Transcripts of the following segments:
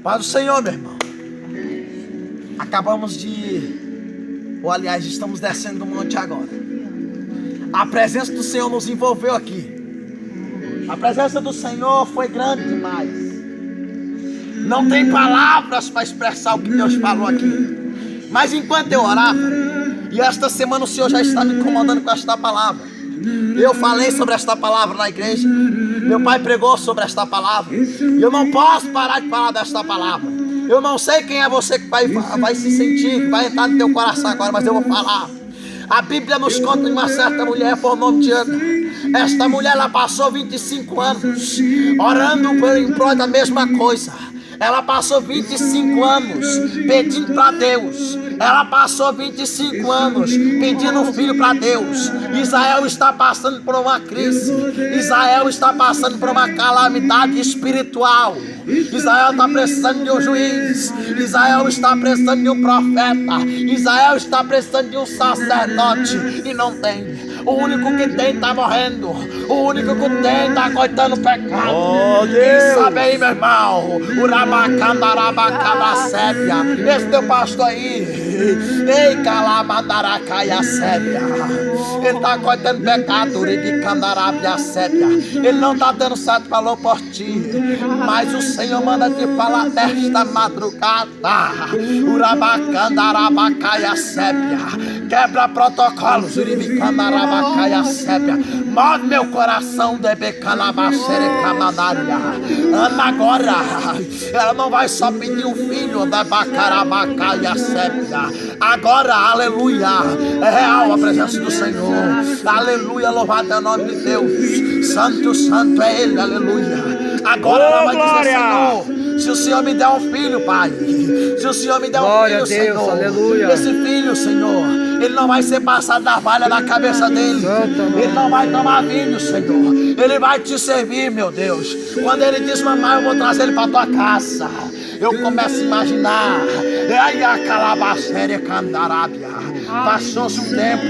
Paz do Senhor, meu irmão. Acabamos de... Ou aliás, estamos descendo do monte agora. A presença do Senhor nos envolveu aqui. A presença do Senhor foi grande demais. Não tem palavras para expressar o que Deus falou aqui. Mas enquanto eu orava, e esta semana o Senhor já está me incomodando com esta palavra. Eu falei sobre esta palavra na igreja. Meu pai pregou sobre esta palavra. Eu não posso parar de falar desta palavra. Eu não sei quem é você que vai se sentir, que vai entrar no teu coração agora, mas eu vou falar. A Bíblia nos conta de uma certa mulher por nome de Ana. Esta mulher, ela passou 25 anos orando em prol da mesma coisa. Ela passou 25 anos pedindo para Deus. Ela passou 25 anos pedindo um filho para Deus. Israel está passando por uma crise. Israel está passando por uma calamidade espiritual. Israel está precisando de um juiz. Israel está precisando de um profeta. Israel está precisando de um sacerdote. E não tem. O único que tem está morrendo. O único que tem está coitando o pecado. Quem sabe aí, meu irmão? Urabacandarabacabacébia. Esse teu pastor aí. Ei, calamadaracaia sébia. Ele está coitando pecado. Uribicandarabia-sébia. Ele não está dando certo valor por ti. Mas o Senhor manda te falar desta madrugada. Urabacandarabacaya sébia. Quebra protocolos. Uribicandarabacaya. Move meu coração de becalabacere-camadaria. Ana agora, ela não vai só pedir um filho da bacarabacaia sépia. Agora, aleluia, é real a presença do Senhor. Aleluia, louvado é o nome de Deus. Santo, santo é Ele, aleluia. Agora ela vai dizer, Senhor, se o Senhor me der um filho, Pai, se o Senhor me der um filho, Senhor, aleluia. Esse filho, Senhor, ele não vai ser passado na valha da cabeça dele. Ele não vai tomar vinho, Senhor. Ele vai te servir, meu Deus. Quando ele diz, mamãe, eu vou trazer ele para tua casa, eu começo a imaginar. Ai, a calabacéria candarábia. Passou-se um tempo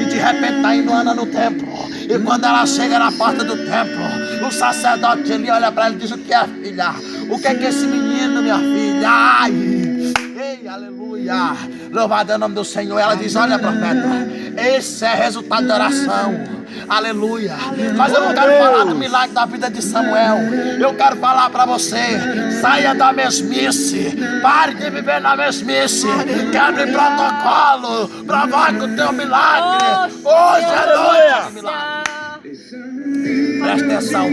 e de repente está indo Ana no templo. E quando ela chega na porta do templo, o sacerdote ele olha para ela e diz, o que é, filha? O que é esse menino, minha filha? Ai, ei, aleluia. Louvado é o nome do Senhor. Ela diz, olha, profeta, esse é resultado de oração. Aleluia. Mas eu não quero falar do milagre da vida de Samuel. Eu quero falar para você. Saia da mesmice. Pare de viver na mesmice. Quebre protocolo. Provoque o teu milagre. Hoje é noite de milagre. Presta atenção.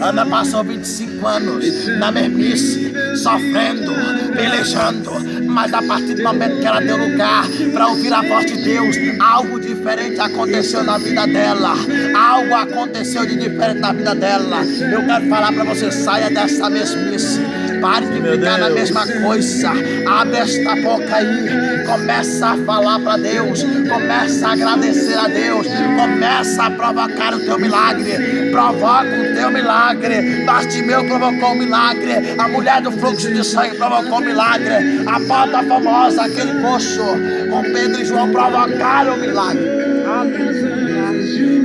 Ana passou 25 anos na mesmice, sofrendo, pelejando. Mas a partir do momento que ela deu lugar para ouvir a voz de Deus, algo diferente aconteceu na vida dela. Algo aconteceu de diferente na vida dela. Eu quero falar para você, saia dessa mesmice. Pare de ficar na mesma coisa. Abre esta boca aí. Começa a falar para Deus. Começa a agradecer a Deus. Começa a provocar o teu milagre. Provoca o teu milagre. Bartimeu provocou o milagre. A mulher do fluxo de sangue provocou o milagre. A porta famosa, aquele poço com Pedro e João provocaram o milagre.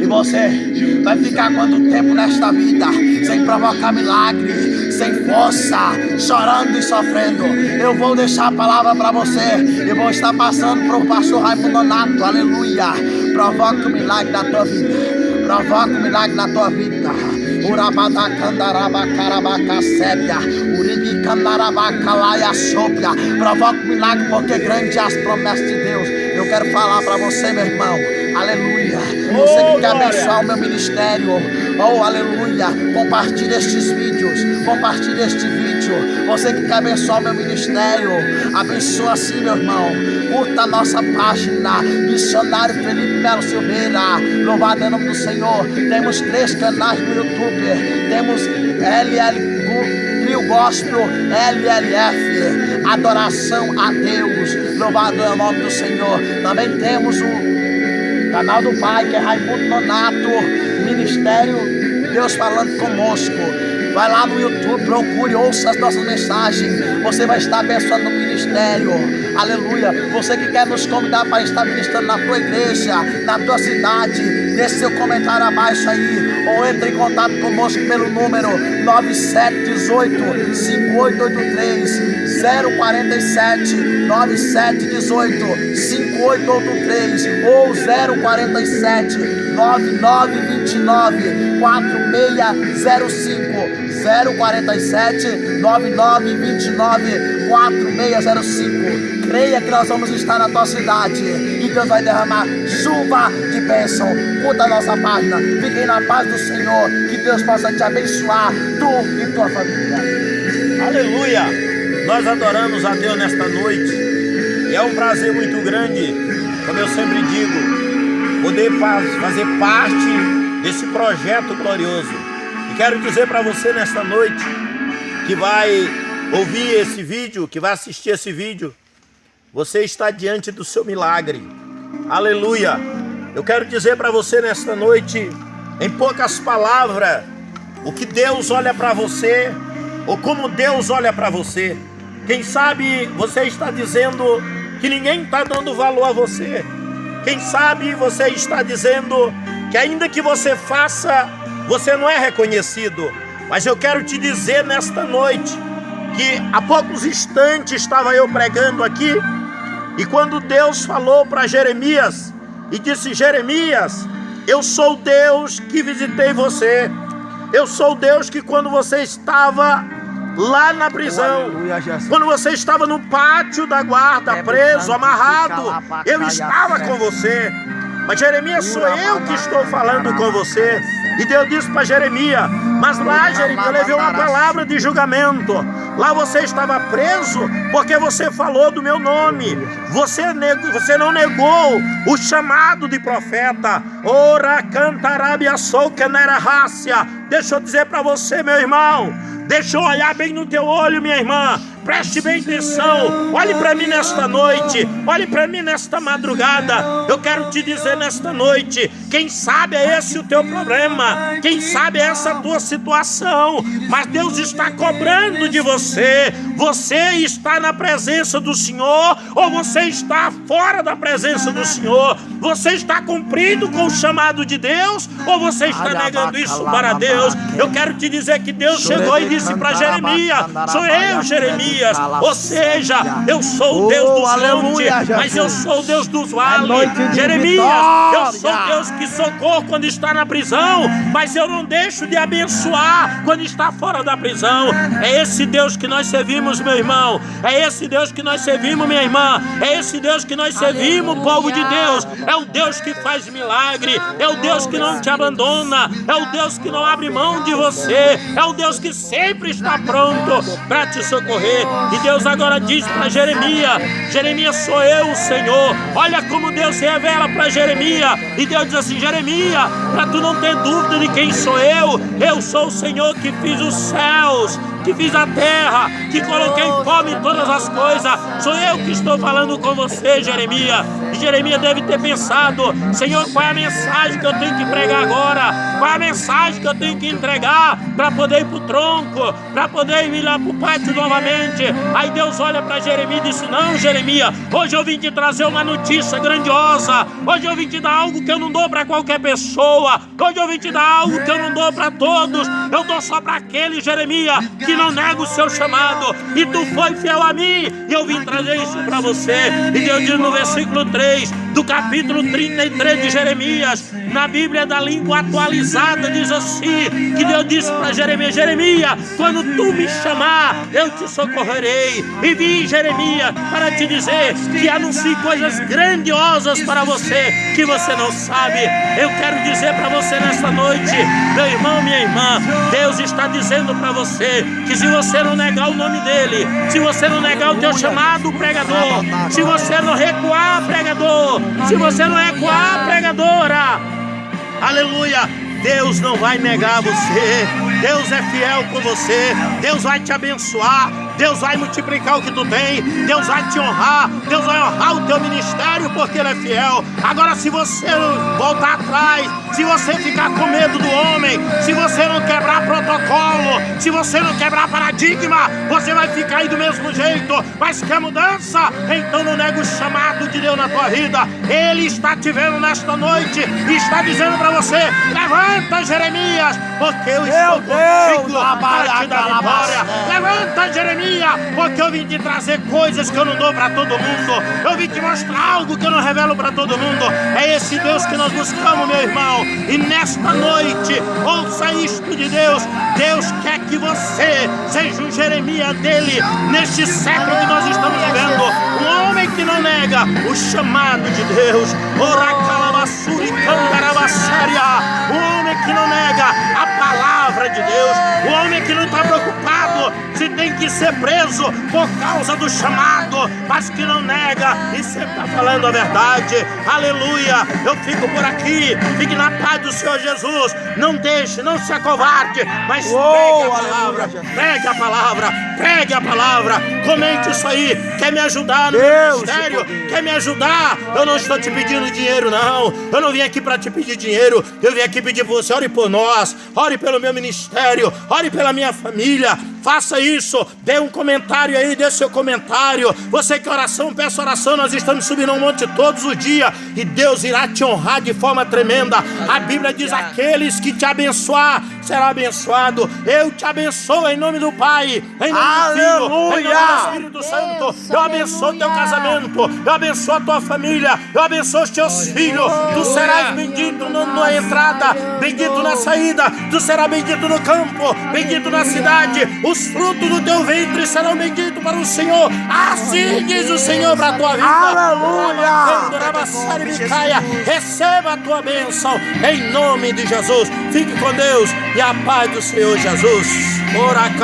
E você vai ficar quanto tempo nesta vida sem provocar milagre, sem força, chorando e sofrendo? Eu vou deixar a palavra para você. Eu vou estar passando para o pastor Raimundo Nonato, aleluia. Provoca o milagre da tua vida. Provoca o milagre da tua vida. Urabadacandarabacarabacassébia. Uribicandarabacaia sopia. Provoca o milagre, porque grande é as promessas de Deus. Eu quero falar para você, meu irmão. Aleluia. Você que quer abençoar o meu ministério. Oh, aleluia. Compartilhe estes vídeos. Compartilhe este vídeo. Você que quer abençoar o meu ministério. Abençoa assim, meu irmão. Curta a nossa página. Missionário Felipe Melo Silveira. Louvado é o nome do Senhor. Temos 3 canais no YouTube. Temos Trio Gospel, LLF, Adoração a Deus. Louvado é o nome do Senhor. Também temos o canal do Pai, que é Raimundo Nonato, Ministério Deus Falando Conosco. Vai lá no YouTube, procure, ouça as nossas mensagens. Você vai estar abençoando o ministério. Aleluia. Você que quer nos convidar para estar ministrando na tua igreja, na tua cidade, deixe seu comentário abaixo aí, ou entre em contato conosco pelo número 9718 5883 047 9718 5883 ou 047 9929 4605 047 9929 4605. Creia que nós vamos estar na tua cidade e Deus vai derramar chuva de bênção. Curta a nossa página, fiquem na paz do Senhor, que Deus possa te abençoar, tu e tua família. Aleluia! Nós adoramos a Deus nesta noite e é um prazer muito grande, como eu sempre digo, poder fazer parte desse projeto glorioso. E quero dizer para você nesta noite que vai ouvir esse vídeo, que vai assistir esse vídeo, você está diante do seu milagre. Aleluia! Eu quero dizer para você nesta noite, em poucas palavras, o que Deus olha para você, ou como Deus olha para você. Quem sabe você está dizendo que ninguém está dando valor a você. Quem sabe você está dizendo que ainda que você faça, você não é reconhecido. Mas eu quero te dizer nesta noite que há poucos instantes estava eu pregando aqui, e quando Deus falou para Jeremias e disse: Jeremias, eu sou Deus que visitei você. Eu sou Deus que quando você estava lá na prisão, quando você estava no pátio da guarda, preso, amarrado, eu estava com você. Mas Jeremias, sou eu que estou falando com você. E Deus disse para Jeremias: mas lá, Jeremias, eu levei uma palavra de julgamento. Lá você estava preso porque você falou do meu nome. Você não negou o chamado de profeta. Ora cantarabia sou que não era raça. Deixa eu dizer para você, meu irmão, deixa eu olhar bem no teu olho, minha irmã. Preste bem atenção, olhe para mim nesta noite, olhe para mim nesta madrugada. Eu quero te dizer nesta noite, quem sabe é esse o teu problema, quem sabe é essa a tua situação, mas Deus está cobrando de você. Você está na presença do Senhor ou você está fora da presença do Senhor? Você está cumprindo com o chamado de Deus ou você está negando isso para Deus? Eu quero te dizer que Deus chegou e disse para Jeremias: sou eu, Jeremias. Ou seja, eu sou o Deus dos montes, mas eu sou o Deus dos vales. Jeremias, eu sou Deus que socorro quando está na prisão, mas eu não deixo de abençoar quando está fora da prisão. É esse Deus que nós servimos, meu irmão. É esse Deus que nós servimos, minha irmã. É esse Deus que nós servimos, povo de Deus. É o Deus que faz milagre. É o Deus que não te abandona. É o Deus que não abre mão de você. É o Deus que sempre está pronto para te socorrer. E Deus agora diz para Jeremias: Jeremias, sou eu, o Senhor. Olha como Deus se revela para Jeremias. E Deus diz assim: Jeremias, para tu não ter dúvida de quem sou eu sou o Senhor que fiz os céus, que fiz a terra, que coloquei fome em todas as coisas. Sou eu que estou falando com você, Jeremias. E Jeremias deve ter pensado: Senhor, qual é a mensagem que eu tenho que pregar agora? Qual é a mensagem que eu tenho que entregar para poder ir para o tronco, para poder ir lá para o pátio novamente? Aí Deus olha para Jeremias e disse: não, Jeremias, hoje eu vim te trazer uma notícia grandiosa. Hoje eu vim te dar algo que eu não dou para qualquer pessoa. Hoje eu vim te dar algo que eu não dou para todos. Eu dou só para aquele, Jeremias, que não nega o seu chamado. E tu foi fiel a mim, e eu vim trazer isso para você. E Deus diz no versículo 3 do capítulo 33 de Jeremias, na Bíblia da língua atualizada, diz assim, que Deus disse para Jeremias: Jeremias, quando tu me chamar, eu te socorrerei. E vim, Jeremias, para te dizer que anuncie coisas grandiosas para você, que você não sabe. Eu quero dizer para você nesta noite, meu irmão, minha irmã, Deus está dizendo para você que se você não negar o nome dele, se você não negar o teu chamado, pregador, se você não recuar, pregador, se você não recuar, pregadora, aleluia, Deus não vai negar você. Deus é fiel com você. Deus vai te abençoar. Deus vai multiplicar o que tu tem. Deus vai te honrar. Deus vai honrar o teu ministério porque Ele é fiel. Agora, se você voltar atrás, se você ficar com medo do homem, se você não quebrar protocolo, Se você não quebrar paradigma, você vai ficar aí do mesmo jeito. Mas quer mudança? Então não nega o chamado de Deus na tua vida. Ele está te vendo nesta noite e está dizendo para você: levanta, Jeremias, porque eu estou contigo para te dar vitória. Levanta, Jeremias, porque eu vim te trazer coisas que eu não dou para todo mundo. Eu vim te mostrar algo que eu não revelo para todo mundo. É esse Deus que nós buscamos, meu irmão. E nesta noite, ouça isto de Deus. Deus quer que você seja um Jeremias dele neste século que nós estamos vivendo. Um homem que não nega o chamado de Deus. Um homem que não nega a palavra de Deus. Um homem que não está preocupado se tem que ser preso por causa do chamado, mas que não nega e sempre está falando a verdade. Aleluia. Eu fico por aqui. Fique na paz do Senhor Jesus. Não deixe, não se acovarde, mas pregue a palavra. Pregue a palavra. Pregue a palavra. Comente isso aí. Quer me ajudar no ministério? Quer me ajudar? Eu não estou te pedindo dinheiro, não. Eu não vim aqui para te pedir dinheiro. Eu vim aqui pedir para você: ore por nós, ore pelo meu ministério, ore pela minha família. Faça isso, dê um comentário aí, dê seu comentário. Você que oração, peça oração. Nós estamos subindo um monte todos os dias e Deus irá te honrar de forma tremenda. A Bíblia diz: aqueles que te abençoar será abençoado. Eu te abençoo em nome do Pai, em nome do Filho, em nome do Espírito Santo. Eu abençoo teu casamento, eu abençoo a tua família, eu abençoo os teus filhos. Tu serás bendito na entrada, bendito na saída, tu serás bendito no campo, bendito na cidade. Os frutos do teu ventre serão benditos para o Senhor. Assim diz o Senhor para a tua vida. Aleluia! Receba a tua bênção em nome de Jesus. Fique com Deus e a paz do Senhor Jesus.